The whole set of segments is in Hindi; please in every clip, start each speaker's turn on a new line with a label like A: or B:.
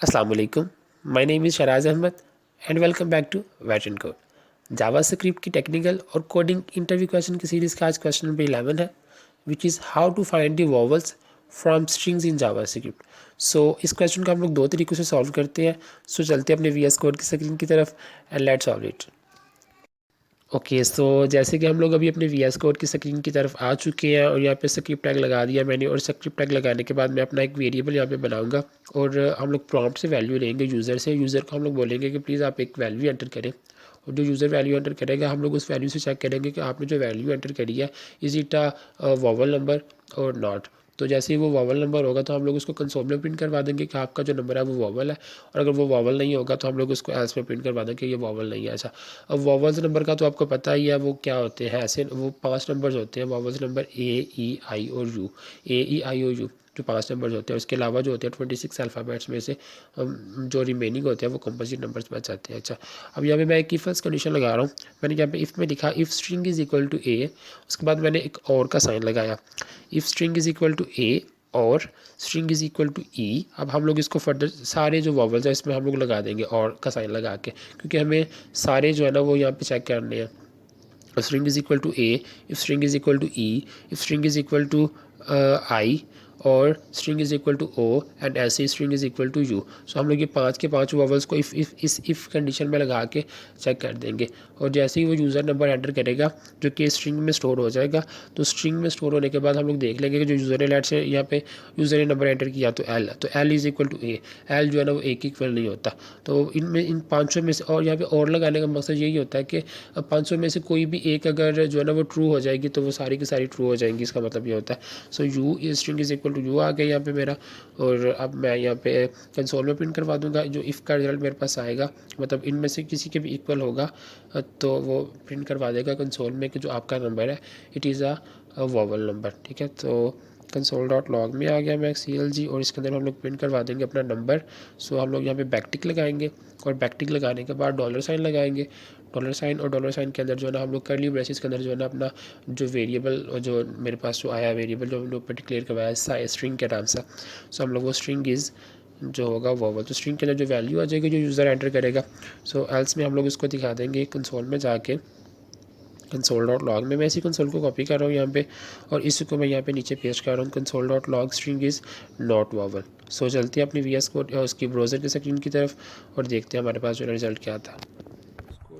A: Assalamu alaikum. My name is Sharaz Ahmed and welcome back to Wet and Code. JavaScript की टेक्निकल और कोडिंग इंटरव्यू क्वेश्चन की सीरीज़ का आज क्वेश्चन नंबर 11 है, which is how to find the vowels from strings in JavaScript. So इस क्वेश्चन को हम लोग दो तरीक़ों से सॉल्व करते हैं। सो चलते हैं अपने वीएस कोड की स्क्रीन की तरफ and let's solve it. Okay, so जैसे कि हम लोग अभी अपने वी एस कोड की स्क्रीन की तरफ आ चुके हैं और यहाँ पे स्क्रिप्ट टैग लगा दिया मैंने, और स्क्रिप्ट टैग लगाने के बाद मैं अपना एक वेरिएबल यहाँ पे बनाऊंगा और हम लोग प्रॉम्प्ट से वैल्यू लेंगे यूज़र से। यूज़र को हम लोग बोलेंगे कि प्लीज़ आप एक वैल्यू एंटर करें, और जो यूज़र वैल्यू एंटर करेगा हम लोग उस वैल्यू से चेक करेंगे कि आपने जो वैल्यू एंटर करी है is it a vowel number और नॉट। तो जैसे ही वो वॉवल नंबर होगा तो हम लोग उसको कंसोल में प्रिंट करवा देंगे कि आपका जो नंबर है वो वॉवल है, और अगर वो वॉवल नहीं होगा तो हम लोग उसको एल्स में प्रिंट करवा देंगे कि ये वॉवल नहीं है। अच्छा, अब वॉवल्स नंबर का तो आपको पता ही है वो क्या होते हैं। ऐसे वो 5 नंबर्स होते हैं वॉवल्स नंबर, ए ई आई और यू, जो 5 नंबर्स होते हैं। उसके अलावा जो होते हैं 26 अल्फ़ाबेट्स में से जो रिमेनिंग होते हैं वो कंपोजिट नंबर्स बच जाते हैं। अच्छा, अब यहाँ पे मैं एक इफ़ कंडीशन लगा रहा हूँ। मैंने यहाँ पे इफ़ में लिखा if string is equal to a, उसके बाद मैंने एक और का साइन लगाया। If string is equal to a or string is equal to e. अब हम लोग इसको फर्दर सारे जो वॉवल्स हैं इसमें हम लोग लगा देंगे और का साइन लगा के, क्योंकि हमें सारे जो है ना वो यहाँ पे चेक करने हैं। String is equal to A, if string is equal to E, if string is equal to I, और string is equal to O, and ऐसे ही string is equal to U. So हम लोग ये 5 के 5 वॉवल्स को इस इफ़ कंडीशन में लगा के चेक कर देंगे। और जैसे ही वो यूज़र नंबर एंटर करेगा जो कि स्ट्रिंग में स्टोर हो जाएगा, तो स्ट्रिंग में स्टोर होने के बाद हम लोग देख लेंगे कि जो यूज़र ने लेट से यहाँ पे यूज़र ने नंबर एंटर किया तो L is equal to A. L जो है ना वो एक इक्वल नहीं होता। तो इनमें इन 500 में से, और यहाँ पे और लगाने का मकसद यही होता है कि 500 में से कोई भी एक अगर जो है ना वो ट्रू हो जाएगी तो वो सारी की सारी ट्रू हो जाएंगी। इसका मतलब ये होता है। So you is string is equal to U आ गया यहाँ पे मेरा, और अब मैं यहाँ पे कंसोल में प्रिंट करवा दूंगा जो इफ़ का रिजल्ट मेरे पास आएगा, मतलब इनमें से किसी के भी इक्वल होगा तो वो प्रिंट करवा देगा कंसोल में कि जो आपका नंबर है it is a vowel number. ठीक है, तो कंसोल डॉट लॉग में आ गया मैं CLG, और इसके अंदर हम लोग प्रिंट करवा देंगे अपना नंबर। सो हम लोग यहाँ पे बैकटिक लगाएंगे, और बैकटिक लगाने के बाद डॉलर साइन लगाएंगे। डॉलर साइन और डॉलर साइन के अंदर जो है ना हम लोग करली ब्रेसेस के अंदर जो है ना अपना जो वेरिएबल जो मेरे पास जो आया वेरिएबल जो हम लोग पर डिक्लेयर करवाया स्ट्रिंग के नाम से। सो हम लोग वो स्ट्रिंग इज़ जो होगा वॉवल, तो स्ट्रिंग के अंदर जो वैल्यू आ जाएगी जो यूज़र एंटर करेगा। सो एल्स में हम लोग इसको दिखा देंगे कंसोल में जाके, कंसोल डॉट लॉग में। मैं इसी कंसोल को कॉपी कर रहा हूँ यहाँ पे, और इसी को मैं यहाँ पे नीचे पेस्ट कर रहा हूँ। Console dot log string is not vowel. So चलते हैं अपनी VS कोड उसकी ब्राउज़र की स्क्रीन की तरफ और देखते हैं हमारे पास जो रिजल्ट क्या था।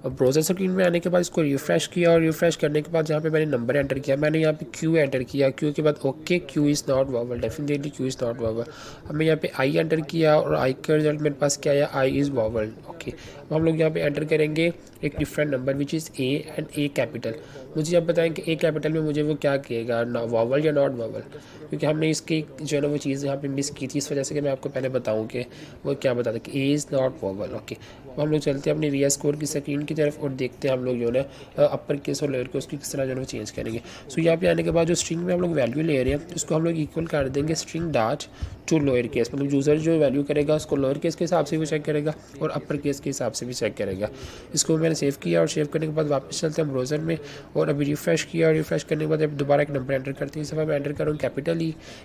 A: अब ब्राउज़र स्क्रीन में आने के बाद इसको रिफ़्रेश किया, और रिफ़्रेश करने के बाद जहाँ पे मैंने नंबर एंटर किया, मैंने यहाँ पे क्यू एंटर किया। क्यू के बाद okay, Q is not vowel, definitely Q is not vowel. अब मैं यहाँ पे आई एंटर किया, और आई का रिजल्ट मेरे पास क्या आया, आई इज़ वॉवल। ओके, अब हम लोग यहाँ पे एंटर करेंगे एक different number which is a, and A capital. मुझे अब बताएं कि ए कैपिटल में मुझे वो क्या कहेगा, वॉवल या नॉट वॉवल, क्योंकि हमने इसकी जो है ना वो चीज़ यहाँ पे मिस की थी, इस वजह से कि मैं आपको पहले बताऊँ कि वो क्या बताता कि A is not vowel. Okay, हम लोग चलते हैं अपने VS कोड की स्क्रीन की तरफ और देखते हैं हम लोग जो है अपर केस और लोअर केस उसकी किस तरह जो है चेंज करेंगे। सो यहाँ पे आने के बाद जो स्ट्रिंग में हम लोग वैल्यू ले रहे हैं उसको हम लोग इक्वल कर देंगे string dot to lower case, मतलब यूज़र जो वैल्यू करेगा उसको लोअर केस के हिसाब से भी चेक करेगा और अपर केस के हिसाब से भी चेक करेगा। इसको मैंने सेव किया, और सेव करने के बाद वापस चलते हैं ब्राउज़र में, और अभी रिफ्रेश किया, और रिफ्रेश करने के बाद अब दोबारा एक नंबर एंटर करते हैं। इस दफ़ा मैं एंटर कर रहा हूँ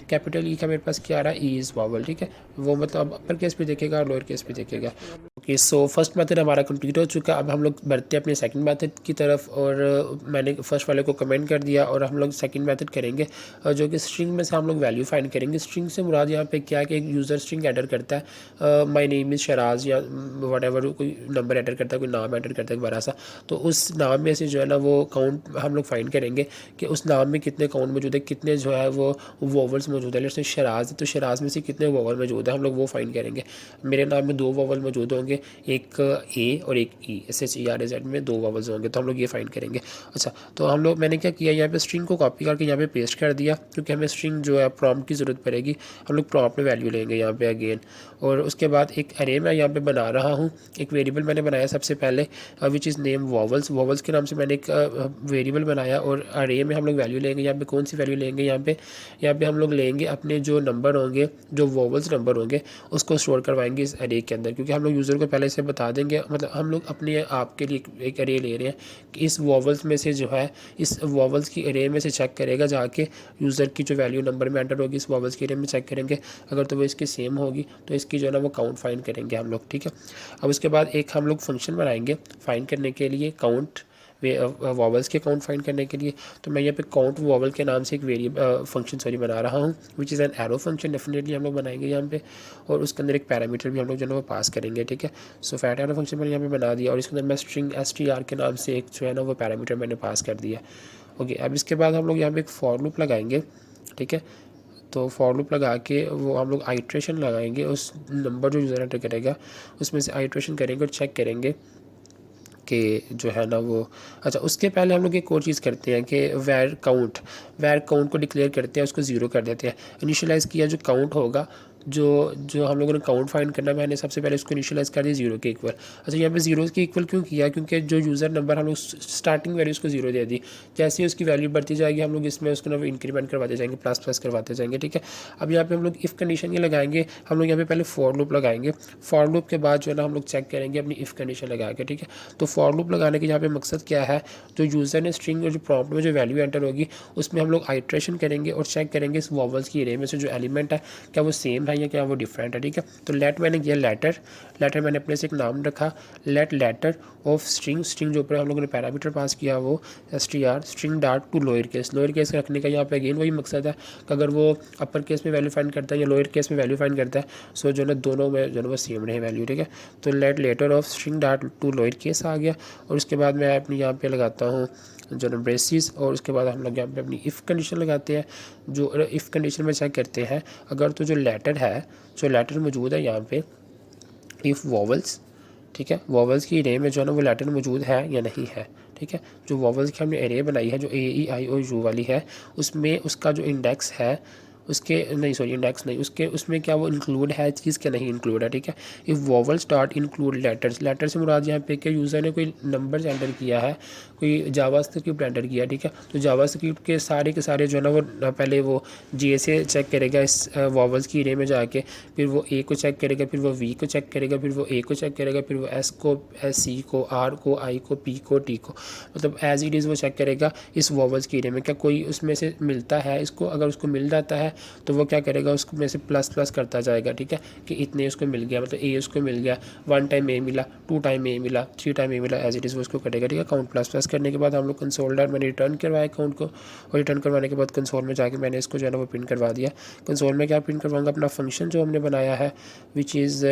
A: कैपिटल ई का मेरे पास क्या आ रहा है, ई इज़ वॉवल। ठीक है, वो मतलब अपर केस भी देखेगा और लोअर केस भी देखेगा। ओके, सो फर्स्ट मेथड हमारा कंप्लीट हो चुका। अब हम लोग बढ़ते हैं अपने सेकंड मेथड की तरफ, और मैंने फर्स्ट वाले को कमेंट कर दिया, और हम लोग सेकंड मेथड करेंगे जो कि स्ट्रिंग में से हम लोग वैल्यू फाइंड करेंगे। स्ट्रिंग से मुराद यहाँ पे क्या है कि एक यूज़र स्ट्रिंग एंटर करता है, माय नेम इज़ शराज या वट एवर, कोई नंबर एंटर करता है, कोई नाम एंटर करता है बड़ा सा, तो उस नाम में से जो है ना वो काउंट हम लोग फाइंड करेंगे कि उस नाम में कितने काउंट मौजूद है, कितने जो है वो वोवल्स मौजूद है। जैसे शराज है तो शराज में से कितने वोवल मौजूद है हम लोग वो फाइंड करेंगे। मेरे नाम में 2 वोवल मौजूद होंगे, एक ए और एक ई, SHERAZ में 2 वॉवल्स होंगे, तो हम लोग ये फाइंड करेंगे। अच्छा, तो हम लोग मैंने क्या किया, यहाँ पे स्ट्रिंग को कॉपी करके यहाँ पे पेस्ट कर दिया, क्योंकि हमें स्ट्रिंग जो है प्रॉम्प्ट की ज़रूरत पड़ेगी। हम लोग प्रॉम्प्ट में वैल्यू लेंगे यहाँ पे अगेन, और उसके बाद एक अरे मैं यहाँ पे बना रहा हूँ। एक वेरिएबल मैंने बनाया सबसे पहले which is name vowels. Vowels के नाम से मैंने एक वेरिएबल बनाया, और अरे में हम लोग वैल्यू लेंगे। यहाँ पे कौन सी वैल्यू लेंगे, यहाँ पे हम लोग लेंगे अपने जो नंबर होंगे, जो वॉवल्स नंबर होंगे उसको स्टोर करवाएंगे इस अरे के अंदर, क्योंकि हम लोग यूज़र को पहले से बता देंगे, मतलब हम लोग अपने आप के लिए एक अरे ले रहे हैं कि इस वॉवल्स में से जो है इस वॉवल्स की अरे में से चेक करेगा जाके यूज़र की जो वैल्यू नंबर में एंटर होगी इस वॉवल्स के अरे में चेक करेंगे अगर तो वो इसकी सेम होगी तो इसकी जो है ना वो काउंट फाइंड करेंगे हम लोग, ठीक है। अब उसके बाद एक हम लोग फंक्शन बनाएंगे फाइंड करने के लिए, काउंट वॉवल्स के काउंट फाइंड करने के लिए। तो मैं यहाँ पे काउंट वॉवल के नाम से एक वेरिएबल फंक्शन बना रहा हूँ, which is an arrow function definitely हम लोग बनाएंगे यहाँ पे, और उसके अंदर एक पैरामीटर भी हम लोग जो है वो पास करेंगे, ठीक है। सो फैट एरो फंक्शन मैंने यहाँ पे बना दिया और इसके अंदर मैं स्ट्रिंग str के नाम से एक जो है ना वो पैरामीटर मैंने पास कर दिया। ओके, अब इसके बाद हम लोग यहाँ पे एक फॉर लूप लगाएंगे, ठीक है। तो फॉर लूप लगा के वो हम लोग आइट्रेशन लगाएंगे, उस नंबर जो यूज़र एंटर करेगा उसमें से आइट्रेशन करेंगे और चेक करेंगे कि जो है ना वो, अच्छा उसके पहले हम लोग एक और चीज़ करते हैं कि वैर काउंट को डिक्लेयर करते हैं, उसको ज़ीरो कर देते हैं। इनिशियलाइज़ किया जो काउंट होगा, जो हम लोगों ने काउंट फाइंड करना, मैंने सबसे पहले उसको इनिशियलाइज़ कर दिया जीरो के इक्वल। अच्छा यहाँ पे जीरो के इक्वल क्यों किया, क्योंकि जो यूज़र नंबर हम लोग स्टार्टिंग वैल्यू उसको जीरो दे दी, जैसे ही उसकी वैल्यू बढ़ती जाएगी हम लोग इसमें उसको ना इंक्रीमेंट करवाते जाएंगे, प्लस प्लस करवाते जाएंगे, ठीक है। अब यहाँ पे हम लोग इफ़ कंडीशन ये लगाएंगे, हम लोग यहाँ पे पहले फॉर लूप लगाएंगे, फॉर लूप के बाद जो है ना हम लोग चेक करेंगे अपनी इफ़ कंडीशन लगा के, ठीक है। तो फॉर लूप लगाने के यहाँ पे मकसद क्या है, जो यूज़र ने स्ट्रिंग और जो प्रॉम्प्ट में जो वैल्यू एंटर होगी उसमें हम लोग आइट्रेशन करेंगे और चेक करेंगे इस वॉवल्स की एरे में से जो एलिमेंट है क्या वो सेम है या क्या वो डिफरेंट है, ठीक है। तो लेट मैंने किया लेटर मैंने अपने से एक नाम रखा, लेटर ऑफ स्ट्रिंग जो ऊपर हम लोगों ने पैरामीटर पास किया वो str string dot to lower case रखने का यहाँ पे अगेन वही मकसद है कि अगर वो अपर केस में वैल्यू फाइंड करता है या लोअर केस में वैल्यू फाइंड करता है, सो जो ना दोनों में जो ना वो सेम रहे वैल्यू, ठीक है। तो letter of string dot to lower case आ गया, और उसके बाद मैं अपनी यहाँ पे लगाता हूँ जो ना ब्रेसिस, और उसके बाद हम लोग यहाँ पे अपनी इफ़ कंडीशन लगाते हैं। जो इफ़ कंडीशन में चेक करते हैं अगर तो जो लेटर मौजूद है यहाँ पे, इफ़ वॉवल्स, ठीक है, वॉवल्स की एरे में जो है ना वो लेटर मौजूद है या नहीं है, ठीक है। जो वॉवल्स की हमने एरे बनाई है जो AEIOU वाली है, उसमें उसका जो इंडेक्स है उसके नहीं सॉरी इंडेक्स नहीं उसके उसमें क्या वो इंक्लूड है चीज़ क्या नहीं इंक्लूड है, ठीक है। If vowels dot include letter से मुराद यहाँ पे कि यूज़र ने कोई नंबर एंटर किया है, कोई जावास्क्रिप्ट एंटर किया, ठीक है। तो जावास्क्रिप्ट के सारे जो है ना वो पहले वो जे से चेक करेगा इस वॉवल्स की एरे में जाके, फिर वो ए को चेक करेगा, फिर वो वी को चेक करेगा, फिर वो ए को चेक करेगा, फिर वो एस को, सी को, आर को, आई को, पी को, टी को, मतलब एज इट इज़ वो चेक करेगा इस वॉवल्स की एरे में क्या कोई उसमें से मिलता है इसको। अगर उसको मिल जाता है तो वो क्या करेगा उसको में से प्लस प्लस करता जाएगा, ठीक है, कि इतने उसको मिल गया, मतलब ए उसको मिल गया, 1 टाइम ए मिला, 2 टाइम ए मिला, 3 टाइम ए मिला, एज इट इज़ वो उसको कटेगा, ठीक है। काउंट प्लस प्लस करने के बाद हम लोग कंसोल डॉट मैंने रिटर्न करवाया काउंट को, और रिटर्न करवाने के बाद कंसोल में जाके मैंने इसको जो है ना वो प्रिंट करवा दिया। कंसोल में क्या प्रिंट करवाऊंगा, अपना फंक्शन जो हमने बनाया है which is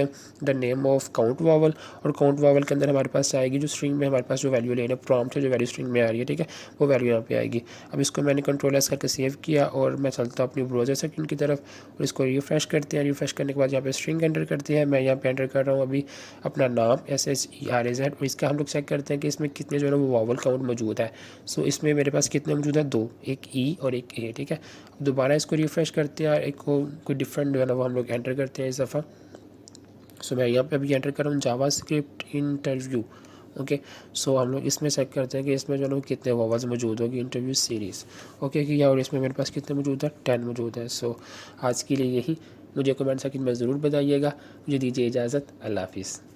A: the name of count vowel, और काउंट वॉवल के अंदर हमारे पास आएगी जो स्ट्रिंग में हमारे पास जो वैल्यू लेना प्रॉम्प्ट है, जो वैल्यू स्ट्रिंग में आ रही है, ठीक है, वो वैल्यू यहाँ पे आएगी। अब इसको मैंने कंट्रोल एस करके सेव किया और मैं चलता हूँ अपनी ब्राउज़र सेटिंग की तरफ, और इसको रिफ्रेश करते हैं। रिफ्रेश करने के बाद यहाँ पे स्ट्रिंग एंटर करते हैं। मैं यहाँ पे एंटर कर रहा हूँ अभी अपना नाम SHERAZ, और इसका हम लोग चेक करते हैं कि इसमें कितने जो है ना वो वॉवल काउंट मौजूद है। सो इसमें मेरे पास कितने मौजूद है, 2, एक ई और एक ए, ठीक है। दोबारा इसको रिफ्रेश करते हैं, एक कोई डिफरेंट जो है ना वो हम लोग एंटर करते हैं इस दफ़ा। सो मैं यहाँ पे अभी एंटर कर रहा हूँ जावास्क्रिप्ट इंटरव्यू, ओके। सो हम लोग इसमें चेक करते हैं कि इसमें जो है कितने वॉवल्स मौजूद होगी इंटरव्यू सीरीज़, ओके किया, और इसमें मेरे पास कितने मौजूद है, 10 मौजूद है। सो आज के लिए यही, मुझे कमेंट सेक्शन में ज़रूर बताइएगा। मुझे दीजिए इजाज़त, अल्लाह हाफिज़।